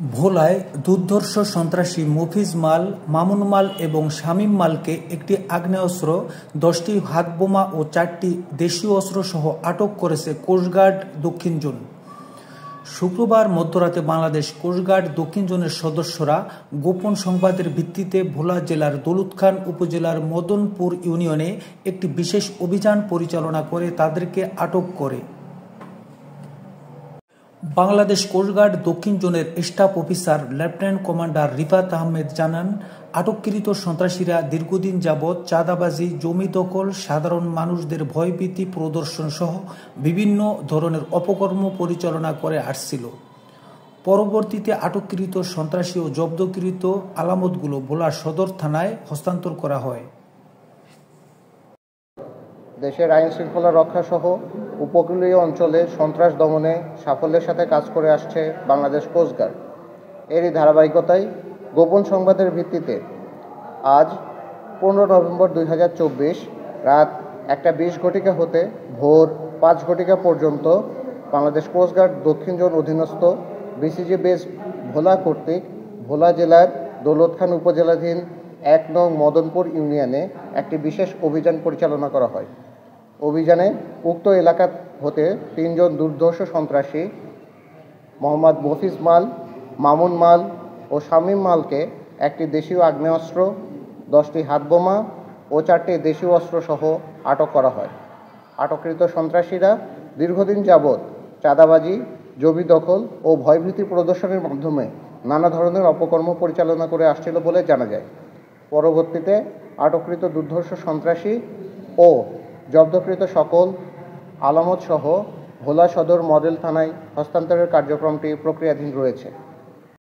ভোলায় দুর্ধর্ষ সন্ত্রাসী মফিজ মাল, মামুন মাল এবং শামীম মালকে একটি আগ্নেয়াস্ত্র, 10টি হাতবোমা ও 4টি দেশীয় অস্ত্রসহ আটক করেছে কোস্টগার্ড দক্ষিণ জোন। শুক্রবার মধ্যরাতে বাংলাদেশ কোস্টগার্ড দক্ষিণ জোনের সদস্যরা গোপন সংবাদের ভিত্তিতে ভোলা জেলার দৌলতখান উপজেলার মদনপুর ইউনিয়নে একটি বিশেষ অভিযান পরিচালনা করে তাদেরকে আটক করে। বাংলাদেশ কোস্টগার্ড দক্ষিণ জোনের staff officer lieutenant commander Rifat Ahmed জানান, আটককৃত সন্ত্রাসীরা দীর্ঘদিন যাবৎ চাঁদাবাজি, জমি দখল, সাধারণ মানুষদের ভয়ভীতি প্রদর্শন সহ বিভিন্ন ধরনের অপকর্ম পরিচালনা করে আসছিল। পরবর্তীতে আটককৃত সন্ত্রাসী ও জব্দকৃত আলামতগুলো ভোলা সদর থানায় হস্তান্তর করা হয়। দেশের আইন শৃঙ্খলা রক্ষা সহ উপকূলীয় অঞ্চলে সন্ত্রাস দমনে সাফল্যের সাথে কাজ করে আসছে বাংলাদেশ কোস্টগার্ড। এরই ধারাবাহিকতায় গোপন সংবাদের ভিত্তিতে আজ 15 নভেম্বর 2024 রাত 1:20 ঘটিকা হতে ভোর 5 ঘটিকা পর্যন্ত বাংলাদেশ কোস্টগার্ড দক্ষিণ জোন অধীনস্থ বিসিজি বেস ভোলা কর্তৃক ভোলা জেলার দৌলতখান উপজেলাধীন 1 নং মদনপুর ইউনিয়নে একটি বিশেষ অভিযান পরিচালনা করা হয়। অভিযানে উক্ত এলাকা হতে 3 জন দুর্ধর্ষ সন্ত্রাসী মোহাম্মদ মফিজ মাল, মামুন মাল ও শামীম মালকে একটি দেশীয় আগ্নেয়াস্ত্র, 10টি হাতবোমা ও 4টি দেশীয় অস্ত্রসহ আটক করা হয়। আটককৃত সন্ত্রাসীরা দীর্ঘদিন যাবৎ চাঁদাবাজি, জমি দখল ও ভয়ভীতি প্রদর্শনের মাধ্যমে নানা ধরনের অপকর্ম পরিচালনা করে আসছিল বলে জানা যায়। পরবর্তীতে আটককৃত দুর্ধর্ষ সন্ত্রাসী ও জব্দকৃত সকল আলামত সহ ভোলা সদর মডেল থানায় হস্তান্তরের কার্যক্রমটি প্রক্রিয়াধীন রয়েছে।